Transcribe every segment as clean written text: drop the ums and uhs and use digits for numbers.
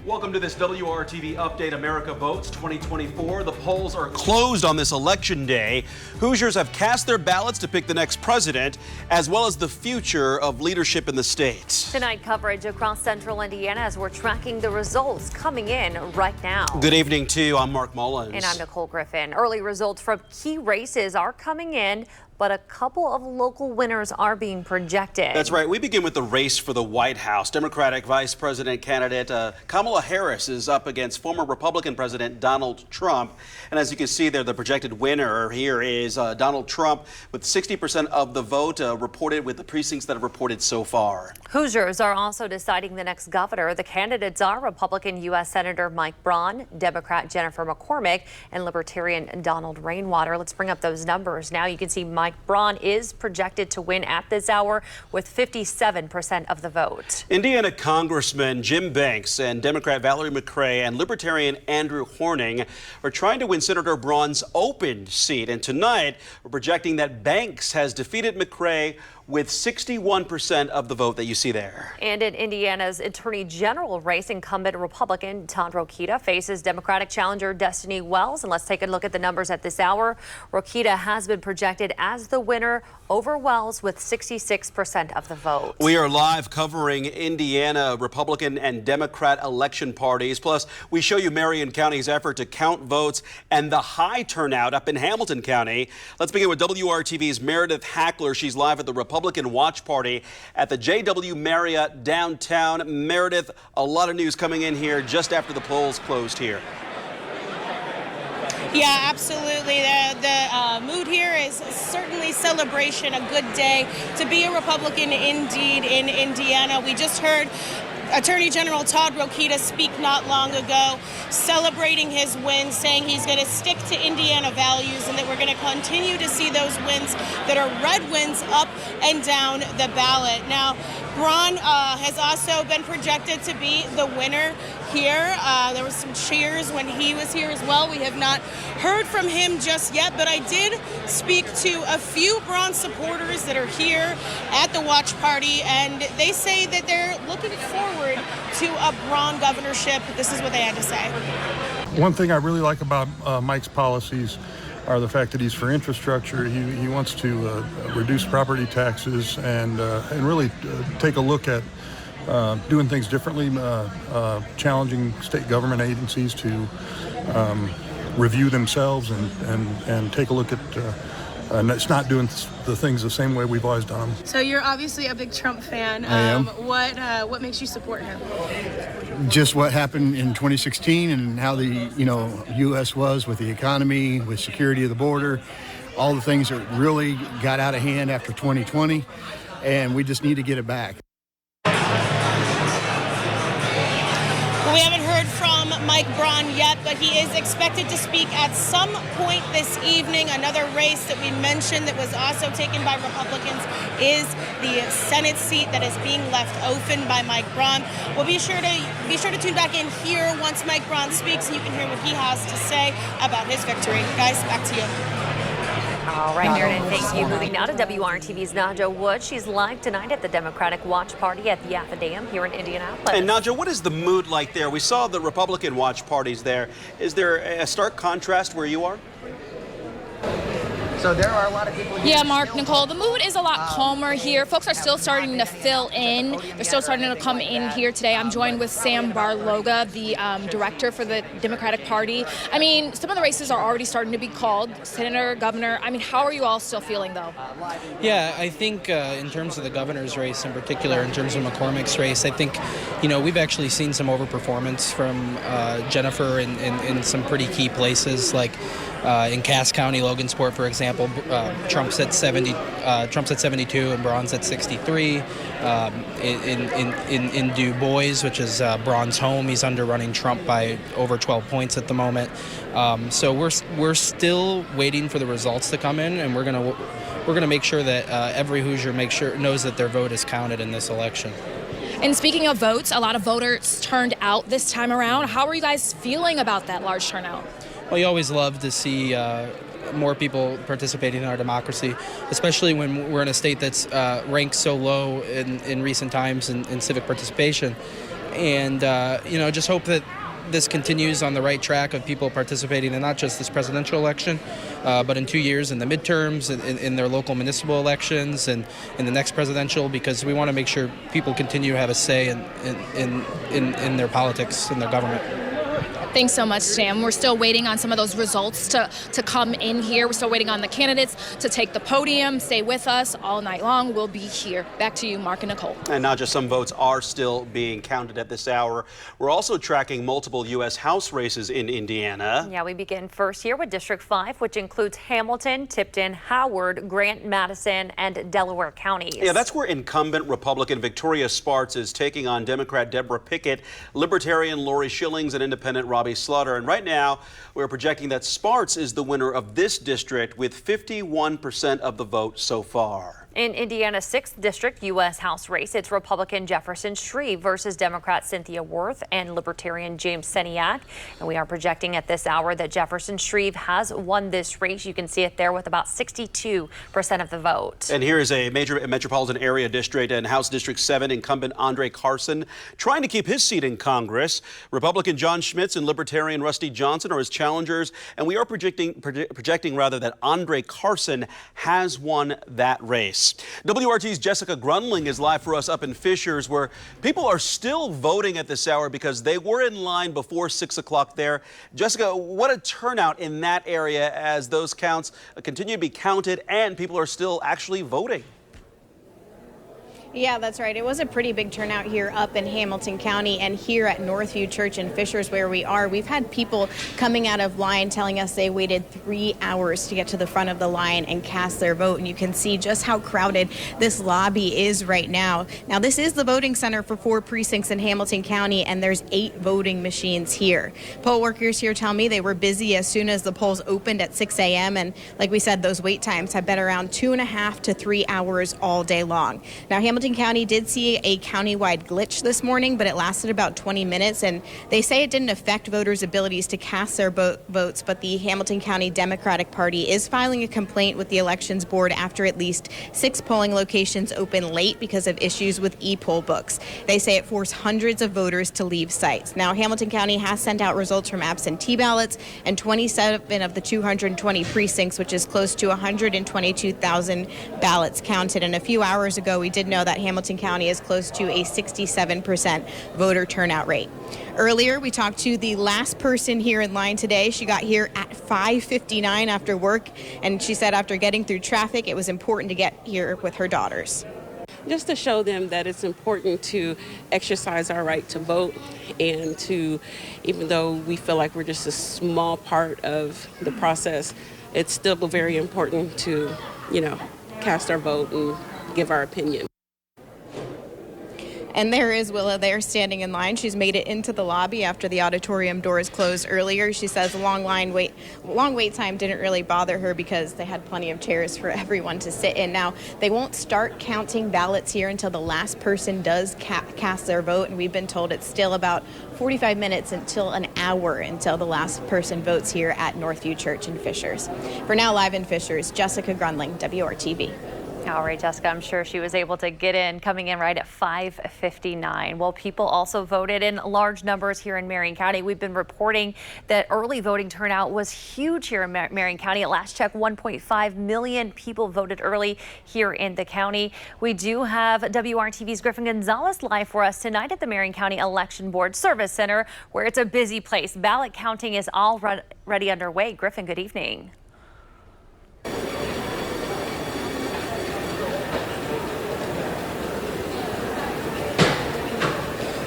Welcome to this WRTV Update America Votes 2024. The polls are closed on this election day. Hoosiers have cast their ballots to pick the next president, as well as the future of leadership in the state. Tonight, coverage across central Indiana as we're tracking the results coming in right now. Good evening to you. I'm Mark Mullins. And I'm Nicole Griffin. Early results from key races are coming in, but a couple of local winners are being projected. That's right. We begin with the race for the White House. Democratic Vice President candidate Kamala Harris is up against former Republican President Donald Trump. And as you can see there, the projected winner here is Donald Trump with 60% of the vote reported with the precincts that have reported so far. Hoosiers are also deciding the next governor. The candidates are Republican U.S. Senator Mike Braun, Democrat Jennifer McCormick, and Libertarian Donald Rainwater. Let's bring up those numbers now. You can see Mike Braun is projected to win at this hour with 57% of the vote. Indiana Congressman Jim Banks and Democrat Valerie McRae and Libertarian Andrew Horning are trying to win Senator Braun's open seat. And tonight, we're projecting that Banks has defeated McRae with 61% of the vote that you see there. And in Indiana's Attorney General race, incumbent Republican Todd Rokita faces Democratic challenger Destiny Wells. And let's take a look at the numbers at this hour. Rokita has been projected as the winner over Wells with 66% of the vote. We are live covering Indiana Republican and Democrat election parties. Plus, we show you Marion County's effort to count votes and the high turnout up in Hamilton County. Let's begin with WRTV's Meredith Hackler. She's live at the Republican Watch Party at the JW Marriott downtown. Meredith, a lot of news coming in here just after the polls closed here. Yeah, absolutely. The mood here is certainly celebration, a good day to be a Republican indeed in Indiana. We just heard Attorney General Todd Rokita speak not long ago, celebrating his wins, saying he's going to stick to Indiana values and that we're going to continue to see those wins that are red wins up and down the ballot. Now, Braun has also been projected to be the winner here. There was some cheers when he was here as well. We have not heard from him just yet, but I did speak to a few Braun supporters that are here at the watch party, and they say that they're looking forward to a Braun governorship. This is what they had to say. One thing I really like about Mike's policies are the fact that he's for infrastructure. He wants to reduce property taxes and really take a look at doing things differently, challenging state government agencies to review themselves and take a look at and it's not doing the things the same way we've always done them. So you're obviously a big Trump fan. I am. What makes you support him? Just what happened in 2016 and how the U.S. was with the economy, with security of the border, all the things that really got out of hand after 2020, and we just need to get it back. We haven't heard from Mike Braun yet, but he is expected to speak at some point this evening. Another race that we mentioned that was also taken by Republicans is the Senate seat that is being left open by Mike Braun. We'll be sure to tune back in here once Mike Braun speaks, and you can hear what he has to say about his victory. Guys, back to you. All right, Meredith, thank you. Moving now to WRTV's Naja Wood. She's live tonight at the Democratic Watch Party at the Dam here in Indianapolis. And Naja, what is the mood like there? We saw the Republican watch parties there. Is there a stark contrast where you are? So there are a lot of people here. Yeah, Mark, Nicole, the mood is a lot calmer here. Folks are still starting to fill in. They're still starting to come in here today. I'm joined with Sam Barloga, the director for the Democratic Party. I mean, some of the races are already starting to be called. Senator, governor. I mean, how are you all still feeling, though? Yeah, I think in terms of the governor's race in particular, in terms of McCormick's race, I think, we've actually seen some overperformance from Jennifer in some pretty key places, like in Cass County, Logansport, for example. Trump's at 72 and Braun's at 63. In Du Bois, which is Braun's home, he's underrunning Trump by over 12 points at the moment. So we're still waiting for the results to come in, and we're gonna make sure that every Hoosier knows that their vote is counted in this election. And speaking of votes, a lot of voters turned out this time around. How are you guys feeling about that large turnout? Well, you always love to see more people participating in our democracy, especially when we're in a state that's ranked so low in recent times in civic participation. and just hope that this continues on the right track of people participating in not just this presidential election, but in 2 years in the midterms, in their local municipal elections, and in the next presidential, because we want to make sure people continue to have a say in their politics, in their government. Thanks so much, Sam. We're still waiting on some of those results to come in here. We're still waiting on the candidates to take the podium. Stay with us all night long. We'll be here. Back to you, Mark and Nicole. And not just some votes are still being counted at this hour. We're also tracking multiple U.S. House races in Indiana. Yeah, we begin first here with District 5, which includes Hamilton, Tipton, Howard, Grant, Madison, and Delaware counties. Yeah, that's where incumbent Republican Victoria Spartz is taking on Democrat Deborah Pickett, Libertarian Lori Schillings, and Independent Robbie Slaughter. And right now, we're projecting that Spartz is the winner of this district with 51% of the vote so far. In Indiana's 6th District U.S. House race, it's Republican Jefferson Shreve versus Democrat Cynthia Worth and Libertarian James Seniak. And we are projecting at this hour that Jefferson Shreve has won this race. You can see it there with about 62% of the vote. And here is a major metropolitan area district and House District 7 incumbent Andre Carson trying to keep his seat in Congress. Republican John Schmitz and Libertarian Rusty Johnson are his challengers. And we are projecting that Andre Carson has won that race. WRTV's Jessica Grunling is live for us up in Fishers, where people are still voting at this hour because they were in line before 6 o'clock there. Jessica, what a turnout in that area as those counts continue to be counted and people are still actually voting. Yeah, that's right. It was a pretty big turnout here up in Hamilton County and here at Northview Church in Fishers where we are. We've had people coming out of line telling us they waited 3 hours to get to the front of the line and cast their vote. And you can see just how crowded this lobby is right now. Now, this is the voting center for 4 precincts in Hamilton County, and there's 8 voting machines here. Poll workers here tell me they were busy as soon as the polls opened at 6 a.m. And like we said, those wait times have been around 2.5 to 3 hours all day long. Now, Hamilton County did see a countywide glitch this morning, but it lasted about 20 minutes, and they say it didn't affect voters' abilities to cast their votes, but the Hamilton County Democratic Party is filing a complaint with the Elections Board after at least 6 polling locations opened late because of issues with e-poll books. They say it forced hundreds of voters to leave sites. Now, Hamilton County has sent out results from absentee ballots, and 27 of the 220 precincts, which is close to 122,000 ballots counted. And a few hours ago, we did know that Hamilton County is close to a 67% voter turnout rate. Earlier, we talked to the last person here in line today. She got here at 5:59 after work, and she said after getting through traffic, it was important to get here with her daughters. Just to show them that it's important to exercise our right to vote and to, even though we feel like we're just a small part of the process, it's still very important to, cast our vote and give our opinion. And there is Willa there standing in line. She's made it into the lobby after the auditorium doors closed earlier. She says the long wait time didn't really bother her because they had plenty of chairs for everyone to sit in. Now, they won't start counting ballots here until the last person does cast their vote, and we've been told it's still about 45 minutes until an hour until the last person votes here at Northview Church in Fishers. For now, live in Fishers, Jessica Grunling, WRTV. All right, Jessica, I'm sure she was able to get in, coming in right at 5:59. Well, people also voted in large numbers here in Marion County. We've been reporting that early voting turnout was huge here in Marion County. At last check, 1.5 million people voted early here in the county. We do have WRTV's Griffin Gonzalez live for us tonight at the Marion County Election Board Service Center, where it's a busy place. Ballot counting is already underway. Griffin, good evening.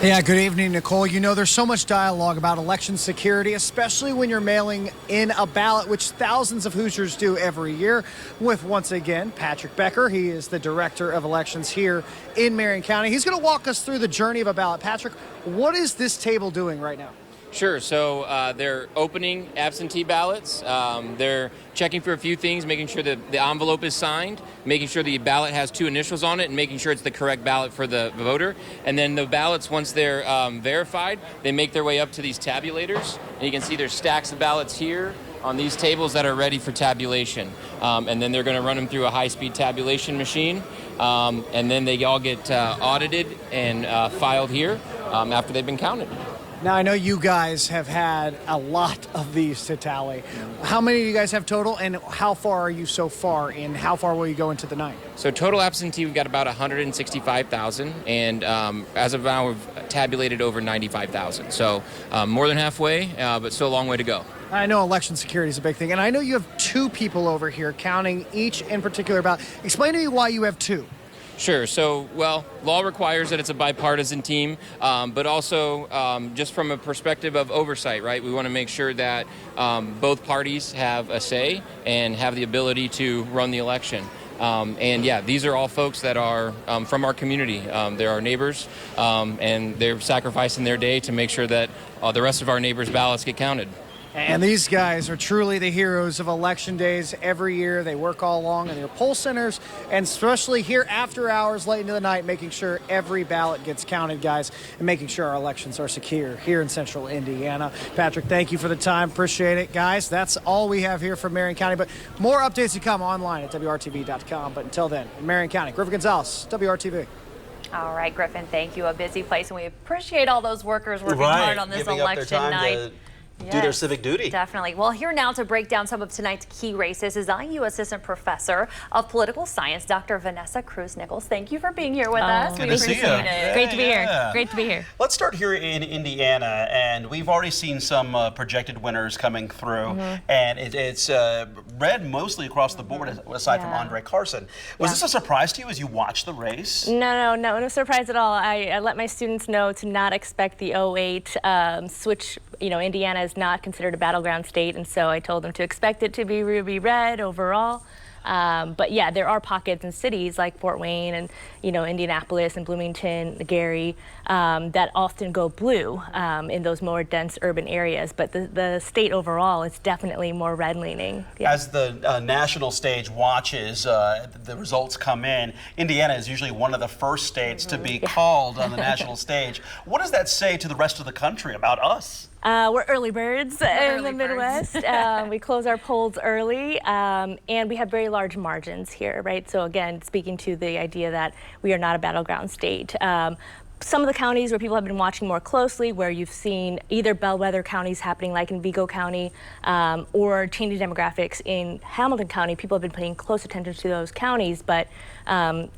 Yeah, good evening, Nicole. There's so much dialogue about election security, especially when you're mailing in a ballot, which thousands of Hoosiers do every year. With, once again, Patrick Becker. He is the director of elections here in Marion County. He's going to walk us through the journey of a ballot. Patrick, what is this table doing right now? Sure. So they're opening absentee ballots. They're checking for a few things, making sure that the envelope is signed, making sure the ballot has 2 initials on it, and making sure it's the correct ballot for the voter. And then the ballots, once they're verified, they make their way up to these tabulators. And you can see there's stacks of ballots here on these tables that are ready for tabulation. And then they're going to run them through a high-speed tabulation machine. And then they all get audited and filed here. after they've been counted. Now, I know you guys have had a lot of these to tally. How many do you guys have total, and how far are you so far, and how far will you go into the night? So total absentee, we've got about 165,000, and as of now, we've tabulated over 95,000. So more than halfway, but still a long way to go. I know election security is a big thing, and I know you have two people over here counting each in particular ballot. Explain to me why you have two. Sure. So, well, law requires that it's a bipartisan team, but also just from a perspective of oversight, right? We want to make sure that both parties have a say and have the ability to run the election. And yeah, these are all folks that are from our community. They're our neighbors, and they're sacrificing their day to make sure that the rest of our neighbors' ballots get counted. And these guys are truly the heroes of election days every year. They work all along in their poll centers, and especially here after hours, late into the night, making sure every ballot gets counted, guys, and making sure our elections are secure here in central Indiana. Patrick, thank you for the time. Appreciate it, guys. That's all we have here from Marion County, but more updates to come online at WRTV.com. But until then, in Marion County, Griffin Gonzalez, WRTV. All right, Griffin, thank you. A busy place, and we appreciate all those workers working hard on this Giving up their election time night. do their civic duty. Definitely. Well, here now to break down some of tonight's key races is IU Assistant Professor of Political Science, Dr. Vanessa Cruz-Nichols. Thank you for being here with us. Good We to see you. appreciate it. Great to be here. Great to be here. Let's start here in Indiana, and we've already seen some projected winners coming through, and it's red mostly across the board, aside from Andre Carson. Was this a surprise to you as you watched the race? No surprise at all. I let my students know to not expect the 08 switch. You know, Indiana is not considered a battleground state, and so I told them to expect it to be ruby red overall. But yeah, there are pockets in cities like Fort Wayne and, you know, Indianapolis and Bloomington, Gary, that often go blue in those more dense urban areas. But the state overall is definitely more red leaning. Yeah. As the national stage watches the results come in, Indiana is usually one of the first states to be called on the national stage. What does that say to the rest of the country about us? We're early birds in the Midwest. We close our polls early, and we have very large margins here, right? So again, speaking to the idea that we are not a battleground state. Some of the counties where people have been watching more closely, where you've seen either bellwether counties happening like in Vigo County or changing demographics in Hamilton County, people have been paying close attention to those counties, but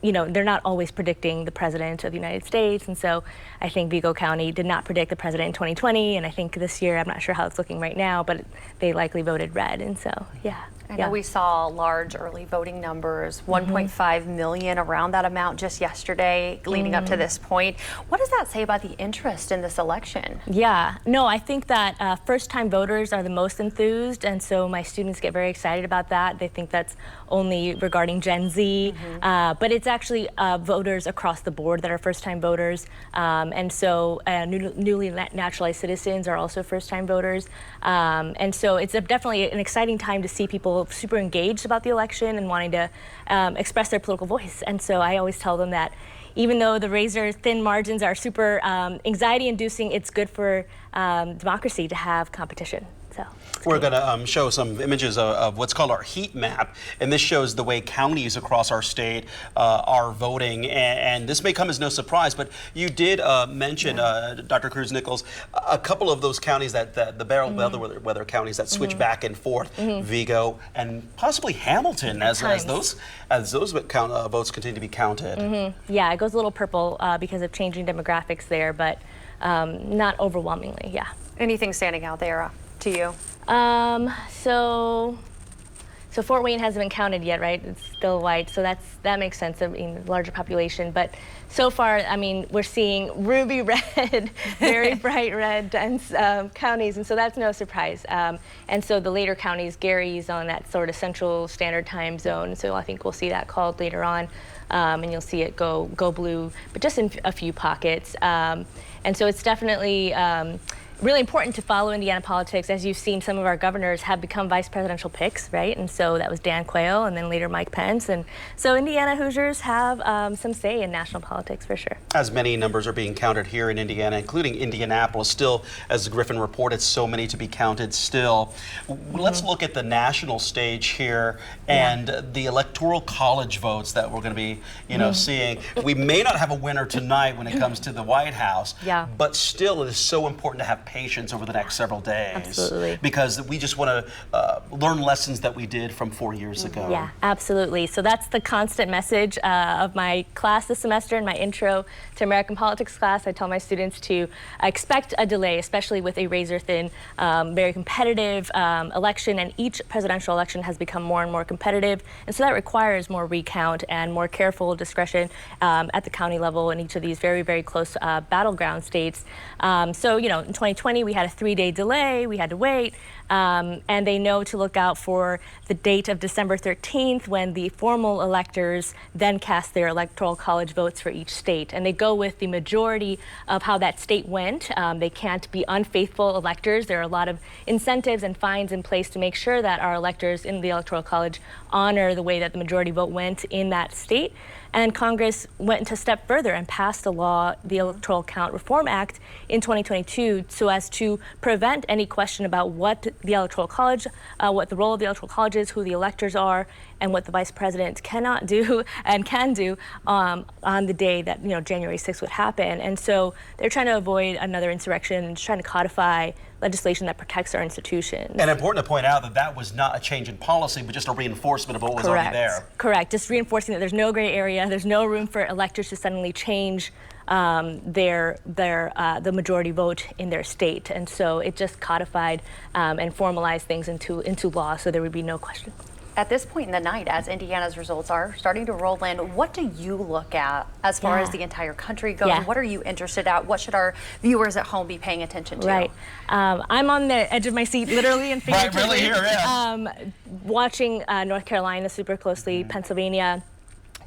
you know, they're not always predicting the president of the United States. And so I think Vigo County did not predict the president in 2020. And I think this year, I'm not sure how it's looking right now, but they likely voted red. And so, yeah. I know we saw large early voting numbers, 1.5 million, around that amount just yesterday, leading up to this point. What does that say about the interest in this election? Yeah, no, I think that first-time voters are the most enthused, and so my students get very excited about that. They think that's only regarding Gen Z, but it's actually voters across the board that are first-time voters, and so newly naturalized citizens are also first-time voters, and so it's definitely an exciting time to see people super engaged about the election and wanting to express their political voice. And so I always tell them that even though the razor-thin margins are super anxiety-inducing, it's good for democracy to have competition. So we're going to show some images of what's called our heat map, and this shows the way counties across our state are voting, and this may come as no surprise, but you did mention, Dr. Cruz-Nichols, a couple of those counties that the bellwether counties that switch back and forth, Vigo and possibly Hamilton, as those votes continue to be counted. Yeah, it goes a little purple because of changing demographics there, but not overwhelmingly. Yeah. Anything standing out there to you? So Fort Wayne hasn't been counted yet, right? It's still white, so that makes sense. I mean, larger population, but so far, I mean, we're seeing ruby red, very bright red, dense counties, and so that's no surprise. And so the later counties, Gary's on that sort of Central Standard Time zone, so I think we'll see that called later on, and you'll see it go blue, but just in a few pockets. And so it's definitely really important to follow Indiana politics. As you've seen, some of our governors have become vice presidential picks, right? And so that was Dan Quayle and then later Mike Pence. And so Indiana Hoosiers have some say in national politics for sure. As many numbers are being counted here in Indiana, including Indianapolis, still, as Griffin reported, so many to be counted still. Let's look at the national stage here and the electoral college votes that we're going to be, seeing. We may not have a winner tonight when it comes to the White House, but still it is so important to have patience over the next several days. Absolutely. Because we just want to learn lessons that we did from 4 years ago. Yeah, absolutely. So that's the constant message of my class this semester in my intro to American politics class. I tell my students to expect a delay, especially with a razor-thin, very competitive election, and each presidential election has become more and more competitive, and so that requires more recount and more careful discretion at the county level in each of these very, very close battleground states. So, in 2020, we had a 3-day delay. We had to wait. And they know to look out for the date of December 13th when the formal electors then cast their electoral college votes for each state. And they go with the majority of how that state went. They can't be unfaithful electors. There are a lot of incentives and fines in place to make sure that our electors in the electoral college honor the way that the majority vote went in that state. And Congress went a step further and passed a law, the Electoral Count Reform Act, in 2022, so as to prevent any question about what the Electoral College, what the role of the Electoral College is, who the electors are, and what the vice president cannot do and can do on the day that January 6th would happen. And so they're trying to avoid another insurrection and trying to codify legislation that protects our institutions. And important to point out that that was not a change in policy, but just a reinforcement of what was already there. Correct. Just reinforcing that there's no gray area. There's no room for electors to suddenly change the majority vote in their state. And so it just codified and formalized things into law, so there would be no question. At this point in the night, as Indiana's results are starting to roll in, what do you look at as far as the entire country goes? What are you interested at? What should our viewers at home be paying attention to? Right. I'm on the edge of my seat, literally and figuratively. Watching North Carolina super closely, Pennsylvania,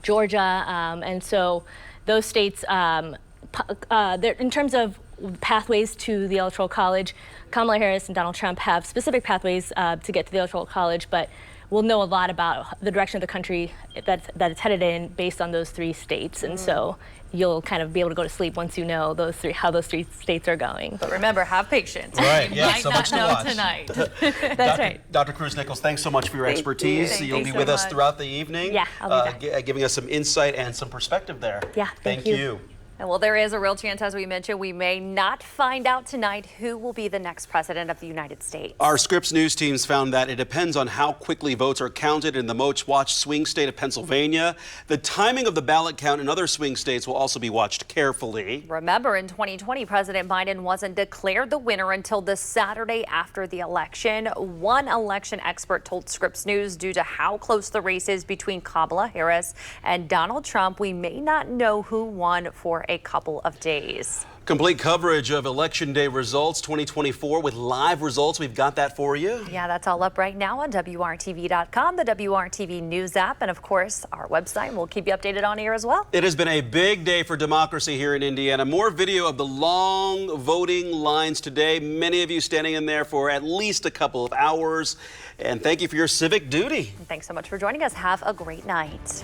Georgia, and so those states, in terms of pathways to the Electoral College, Kamala Harris and Donald Trump have specific pathways to get to the Electoral College, but we'll know a lot about the direction of the country that it's headed in based on those 3 states. And so you'll kind of be able to go to sleep once you know how those 3 states are going. But remember, have patience. Right, yeah, might so not much to know watch. tonight. That's right. Dr. Cruz-Nichols, thanks so much for your expertise. You'll be with us throughout the evening. Yeah, I'll be back. Giving us some insight and some perspective there. Yeah, thank you. And well, there is a real chance, as we mentioned, we may not find out tonight who will be the next president of the United States. Our Scripps News teams found that it depends on how quickly votes are counted in the most watched swing state of Pennsylvania. The timing of the ballot count in other swing states will also be watched carefully. Remember, in 2020, President Biden wasn't declared the winner until the Saturday after the election. One election expert told Scripps News, due to how close the race is between Kamala Harris and Donald Trump, we may not know who won for a couple of days. Complete coverage of Election Day results 2024 with live results. We've got that for you. Yeah, that's all up right now on WRTV.com, the WRTV News app, and of course, our website. We'll keep you updated on air as well. It has been a big day for democracy here in Indiana. More video of the long voting lines today. Many of you standing in there for at least a couple of hours. And thank you for your civic duty. Thanks so much for joining us. Have a great night.